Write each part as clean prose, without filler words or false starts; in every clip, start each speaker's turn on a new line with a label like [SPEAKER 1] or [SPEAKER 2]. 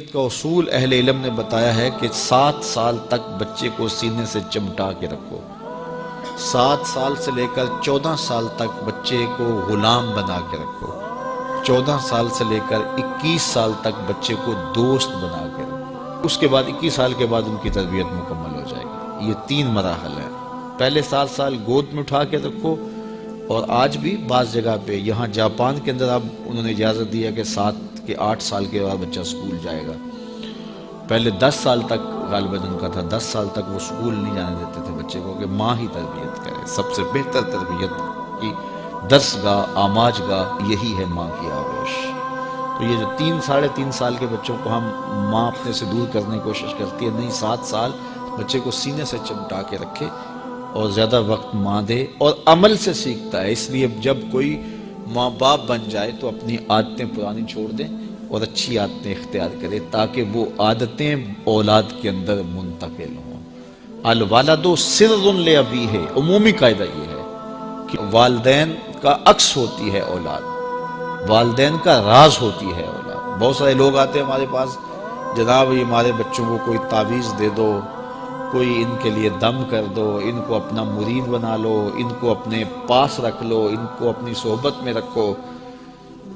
[SPEAKER 1] تربیت کا اصول اہل علم نے بتایا ہے کہ 7 سال تک بچے کو سینے سے چمٹا کے رکھو، 7 سال سے لے کر 14 سال تک بچے کو غلام بنا کے رکھو، 14 سال سے لے کر 21 سال تک بچے کو دوست بنا کے رکھو، اس کے بعد 21 سال کے بعد ان کی تربیت مکمل ہو جائے گی۔ یہ 3 مراحل ہیں۔ پہلے 7 سال گود میں اٹھا کے رکھو، اور آج بھی بعض جگہ پہ، یہاں جاپان کے اندر اب انہوں نے اجازت دیا کہ 7 کے 8 سال کے بعد بچہ اسکول جائے گا۔ پہلے 10 سال تک غالباً ان کا تھا، 10 سال تک وہ اسکول نہیں جانے دیتے تھے بچے کو، کہ ماں ہی تربیت کرے۔ سب سے بہتر تربیت کی درس گاہ، آماج گاہ یہی ہے ماں کی آغوش۔ تو یہ جو 3 ساڑھے 3 سال کے بچوں کو ہم ماں اپنے سے دور کرنے کی کوشش کرتی ہے، نہیں، 7 سال بچے کو سینے سے چمٹا کے رکھے اور زیادہ وقت ماں دے، اور عمل سے سیکھتا ہے۔ اس لیے جب کوئی ماں باپ بن جائے تو اپنی عادتیں پرانی چھوڑ دیں اور اچھی عادتیں اختیار کرے، تاکہ وہ عادتیں اولاد کے اندر منتقل ہوں۔ الوالد سر لابیہ، عمومی قاعدہ یہ ہے کہ والدین کا عکس ہوتی ہے اولاد، والدین کا راز ہوتی ہے اولاد۔ بہت سارے لوگ آتے ہیں ہمارے پاس، جناب یہ ہمارے بچوں کو کوئی تعویذ دے دو، کوئی ان کے لیے دم کر دو، ان کو اپنا مرید بنا لو، ان کو اپنے پاس رکھ لو، ان کو اپنی صحبت میں رکھو،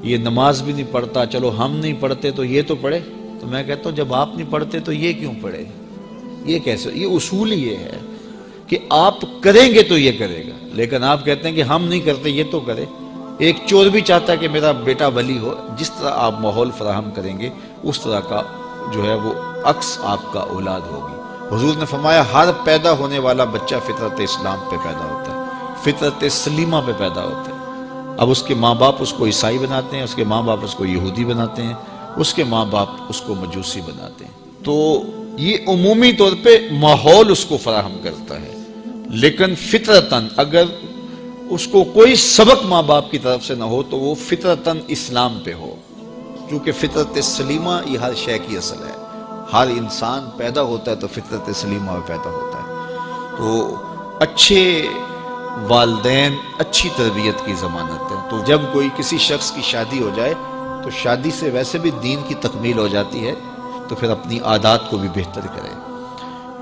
[SPEAKER 1] یہ نماز بھی نہیں پڑھتا، چلو ہم نہیں پڑھتے تو یہ تو پڑھے۔ تو میں کہتا ہوں جب آپ نہیں پڑھتے تو یہ کیوں پڑھے؟ یہ کیسے؟ یہ اصول یہ ہے کہ آپ کریں گے تو یہ کرے گا، لیکن آپ کہتے ہیں کہ ہم نہیں کرتے یہ تو کرے۔ ایک چور بھی چاہتا ہے کہ میرا بیٹا ولی ہو، جس طرح آپ ماحول فراہم کریں گے اس طرح کا جو ہے وہ عکس آپ کا اولاد ہوگی۔ حضور نے فرمایا ہر پیدا ہونے والا بچہ فطرت اسلام پہ پیدا ہوتا ہے، فطرت سلیمہ پہ پیدا ہوتا ہے۔ اب اس کے ماں باپ اس کو عیسائی بناتے ہیں، اس کے ماں باپ اس کو یہودی بناتے ہیں، اس کے ماں باپ اس کو مجوسی بناتے ہیں۔ تو یہ عمومی طور پہ ماحول اس کو فراہم کرتا ہے، لیکن فطرتاً اگر اس کو کوئی سبق ماں باپ کی طرف سے نہ ہو تو وہ فطرتاً اسلام پہ ہو، کیونکہ فطرت سلیمہ یہ ہر شے کی اصل ہے۔ ہر انسان پیدا ہوتا ہے تو فطرت سلیمہ میں پیدا ہوتا ہے۔ تو اچھے والدین اچھی تربیت کی ضمانت ہے۔ تو جب کوئی کسی شخص کی شادی ہو جائے تو شادی سے ویسے بھی دین کی تکمیل ہو جاتی ہے، تو پھر اپنی عادات کو بھی بہتر کرے،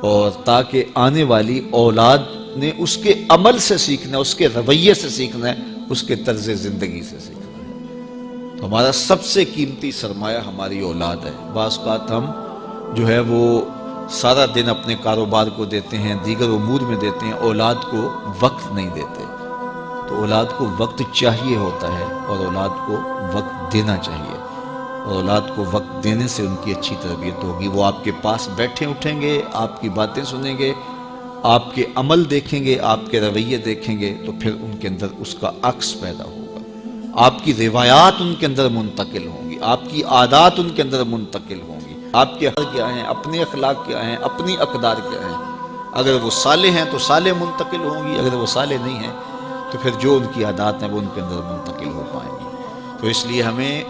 [SPEAKER 1] اور تاکہ آنے والی اولاد نے اس کے عمل سے سیکھنا ہے، اس کے رویے سے سیکھنا ہے، اس کے طرز زندگی سے سیکھنا ہے۔ تو ہمارا سب سے قیمتی سرمایہ ہماری اولاد ہے۔ بعض اوقات ہم جو ہے وہ سارا دن اپنے کاروبار کو دیتے ہیں، دیگر امور میں دیتے ہیں، اولاد کو وقت نہیں دیتے۔ تو اولاد کو وقت چاہیے ہوتا ہے، اور اولاد کو وقت دینا چاہیے، اور اولاد کو وقت دینے سے ان کی اچھی تربیت ہوگی۔ وہ آپ کے پاس بیٹھے اٹھیں گے، آپ کی باتیں سنیں گے، آپ کے عمل دیکھیں گے، آپ کے رویے دیکھیں گے، تو پھر ان کے اندر اس کا عکس پیدا ہوگا۔ آپ کی روایات ان کے اندر منتقل ہوں گی، آپ کی عادات ان کے اندر منتقل ہوں گی، آپ کے حق کیا ہیں، اپنے اخلاق کیا ہیں، اپنی اقدار کیا ہیں۔ اگر وہ صالح ہیں تو صالح منتقل ہوں گی، اگر وہ صالح نہیں ہیں تو پھر جو ان کی عادات ہیں وہ ان کے اندر منتقل ہو پائیں گی۔ تو اس لیے ہمیں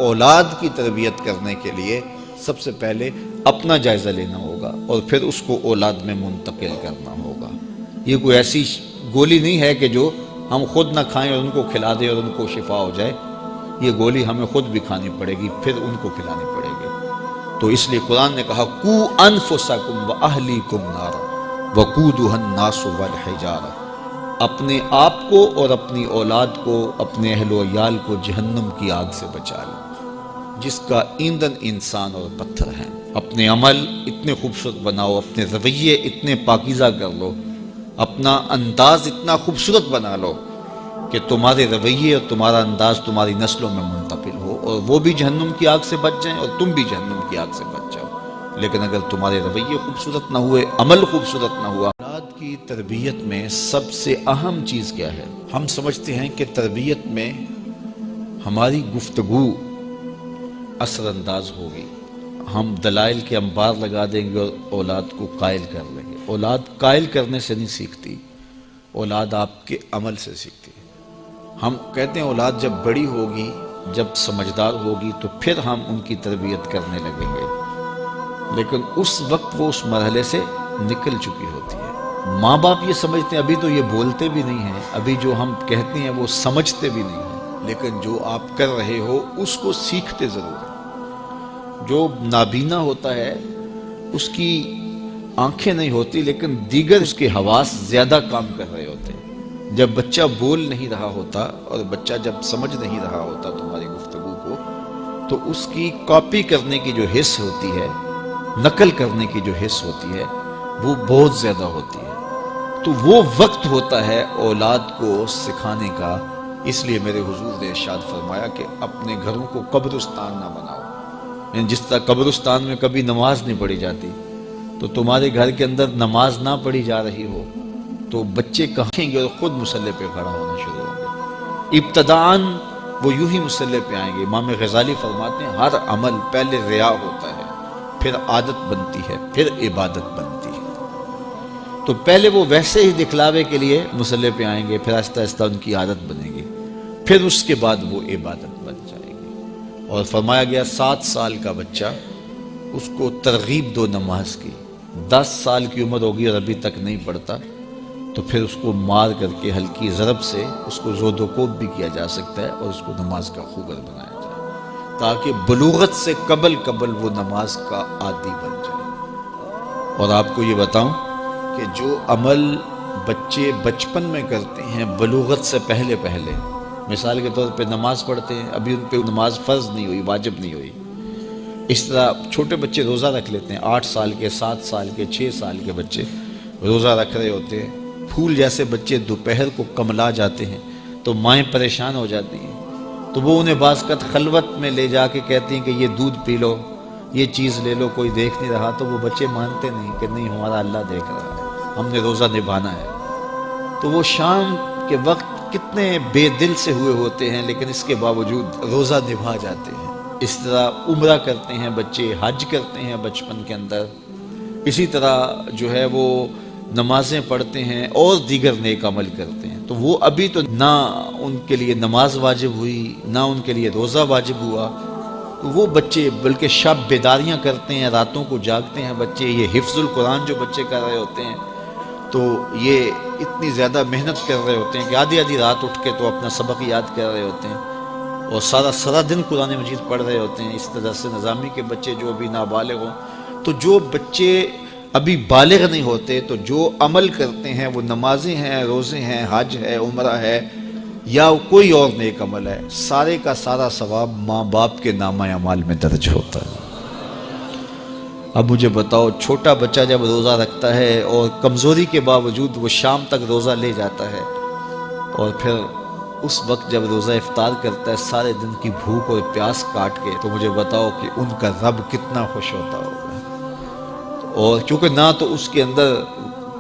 [SPEAKER 1] اولاد کی تربیت کرنے کے لیے سب سے پہلے اپنا جائزہ لینا ہوگا، اور پھر اس کو اولاد میں منتقل کرنا ہوگا۔ یہ کوئی ایسی گولی نہیں ہے کہ جو ہم خود نہ کھائیں اور ان کو کھلا دیں اور ان کو شفا ہو جائے۔ یہ گولی ہمیں خود بھی کھانی پڑے گی، پھر ان کو کھلانی پڑے گی۔ تو اس لیے قرآن نے کہا قُوا أَنفُسَكُمْ وَأَهْلِيكُمْ نَارًا وَقُودُهَا النَّاسُ وَالْحِجَارَةُ، اپنے آپ کو اور اپنی اولاد کو، اپنے اہل و عیال کو جہنم کی آگ سے بچا لو، جس کا ایندھن انسان اور پتھر ہیں۔ اپنے عمل اتنے خوبصورت بناؤ، اپنے رویے اتنے پاکیزہ کر لو، اپنا انداز اتنا خوبصورت بنا لو کہ تمہارے رویے اور تمہارا انداز تمہاری نسلوں میں منتقل ہو، اور وہ بھی جہنم کی آگ سے بچ جائیں اور تم بھی جہنم کی آگ سے بچ جاؤ۔ لیکن اگر تمہارے رویے خوبصورت نہ ہوئے، عمل خوبصورت نہ ہوا۔ اولاد کی تربیت میں سب سے اہم چیز کیا ہے؟ ہم سمجھتے ہیں کہ تربیت میں ہماری گفتگو اثر انداز ہوگی، ہم دلائل کے انبار لگا دیں گے اور اولاد کو قائل کر لیں گے۔ اولاد قائل کرنے سے نہیں سیکھتی، اولاد آپ کے عمل سے سیکھتی ہے۔ ہم کہتے ہیں اولاد جب بڑی ہوگی، جب سمجھدار ہوگی تو پھر ہم ان کی تربیت کرنے لگیں گے، لیکن اس وقت وہ اس مرحلے سے نکل چکی ہوتی ہے۔ ماں باپ یہ سمجھتے ہیں ابھی تو یہ بولتے بھی نہیں ہیں، ابھی جو ہم کہتے ہیں وہ سمجھتے بھی نہیں ہیں، لیکن جو آپ کر رہے ہو اس کو سیکھتے ضرور ہیں۔ جو نابینا ہوتا ہے اس کی آنکھیں نہیں ہوتی لیکن دیگر اس کے حواس زیادہ کام کر رہے ہوتے ہیں۔ جب بچہ بول نہیں رہا ہوتا اور بچہ جب سمجھ نہیں رہا ہوتا تمہاری گفتگو کو، تو اس کی کاپی کرنے کی جو حس ہوتی ہے، نقل کرنے کی جو حس ہوتی ہے، وہ بہت زیادہ ہوتی ہے۔ تو وہ وقت ہوتا ہے اولاد کو سکھانے کا۔ اس لیے میرے حضور نے ارشاد فرمایا کہ اپنے گھروں کو قبرستان نہ بناؤ۔ یعنی جس طرح قبرستان میں کبھی نماز نہیں پڑھی جاتی، تو تمہارے گھر کے اندر نماز نہ پڑھی جا رہی ہو تو بچے کہیں گے اور خود مصلی پہ کھڑا ہونا شروع ہوں گے۔ ابتداءً وہ یوں ہی مصلی پہ آئیں گے۔ امام غزالی فرماتے ہیں ہر عمل پہلے ریا ہوتا ہے، پھر عادت بنتی ہے، پھر عبادت بنتی ہے۔ تو پہلے وہ ویسے ہی دکھلاوے کے لیے مصلی پہ آئیں گے، پھر آہستہ آہستہ ان کی عادت بنے گی، پھر اس کے بعد وہ عبادت بن جائے گی۔ اور فرمایا گیا 7 سال کا بچہ، اس کو ترغیب دو نماز کی۔ 10 سال کی عمر ہوگی اور ابھی تک نہیں پڑھتا، تو پھر اس کو مار کر کے ہلکی ضرب سے اس کو زود و کوب بھی کیا جا سکتا ہے اور اس کو نماز کا خوگر بنایا جائے، تاکہ بلوغت سے قبل وہ نماز کا عادی بن جائے۔ اور آپ کو یہ بتاؤں کہ جو عمل بچے بچپن میں کرتے ہیں بلوغت سے پہلے، مثال کے طور پہ نماز پڑھتے ہیں، ابھی ان پہ نماز فرض نہیں ہوئی، واجب نہیں ہوئی۔ اس طرح چھوٹے بچے روزہ رکھ لیتے ہیں، 8 سال کے، 7 سال کے، 6 سال کے بچے روزہ رکھ رہے ہوتے ہیں۔ پھول جیسے بچے دوپہر کو کملا جاتے ہیں تو مائیں پریشان ہو جاتی ہیں، تو وہ انہیں بعض اوقات خلوت میں لے جا کے کہتی ہیں کہ یہ دودھ پی لو، یہ چیز لے لو، کوئی دیکھ نہیں رہا۔ تو وہ بچے مانتے نہیں کہ نہیں، ہمارا اللہ دیکھ رہا ہے، ہم نے روزہ نبھانا ہے۔ تو وہ شام کے وقت کتنے بے دل سے ہوئے ہوتے ہیں، لیکن اس کے باوجود روزہ نبھا جاتے ہیں۔ اس طرح عمرہ کرتے ہیں بچے، حج کرتے ہیں بچپن کے اندر، اسی طرح جو ہے وہ نمازیں پڑھتے ہیں اور دیگر نیک عمل کرتے ہیں۔ تو وہ ابھی تو نہ ان کے لیے نماز واجب ہوئی، نہ ان کے لیے روزہ واجب ہوا، تو وہ بچے بلکہ شب بیداریاں کرتے ہیں، راتوں کو جاگتے ہیں بچے۔ یہ حفظ القرآن جو بچے کر رہے ہوتے ہیں، تو یہ اتنی زیادہ محنت کر رہے ہوتے ہیں کہ آدھی رات اٹھ کے تو اپنا سبق یاد کر رہے ہوتے ہیں اور سارا دن قرآن مجید پڑھ رہے ہوتے ہیں۔ اس طرح سے نظامی کے بچے جو ابھی نابالغ ہوں، تو جو بچے ابھی بالغ نہیں ہوتے، تو جو عمل کرتے ہیں وہ نمازیں ہیں، روزے ہیں، حج ہے، عمرہ ہے یا کوئی اور نیک عمل ہے، سارے کا سارا ثواب ماں باپ کے نامہ اعمال میں درج ہوتا ہے۔ اب مجھے بتاؤ، چھوٹا بچہ جب روزہ رکھتا ہے اور کمزوری کے باوجود وہ شام تک روزہ لے جاتا ہے، اور پھر اس وقت جب روزہ افطار کرتا ہے سارے دن کی بھوک اور پیاس کاٹ کے، تو مجھے بتاؤ کہ ان کا رب کتنا خوش ہوتا ہوگا۔ اور کیونکہ نہ تو اس کے اندر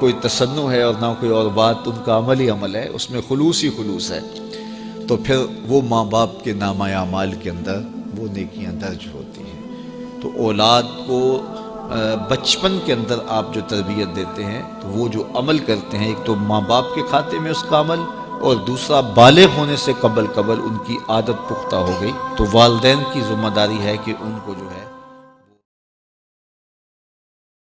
[SPEAKER 1] کوئی تصنع ہے اور نہ کوئی اور بات، ان کا عمل ہی عمل ہے، اس میں خلوص ہی خلوص ہے، تو پھر وہ ماں باپ کے نامہ اعمال کے اندر وہ نیکیاں درج ہوتی ہیں۔ تو اولاد کو بچپن کے اندر آپ جو تربیت دیتے ہیں، تو وہ جو عمل کرتے ہیں، ایک تو ماں باپ کے کھاتے میں اس کا عمل، اور دوسرا بالغ ہونے سے قبل ان کی عادت پختہ ہو گئی، تو والدین کی ذمہ داری ہے کہ ان کو جو ہے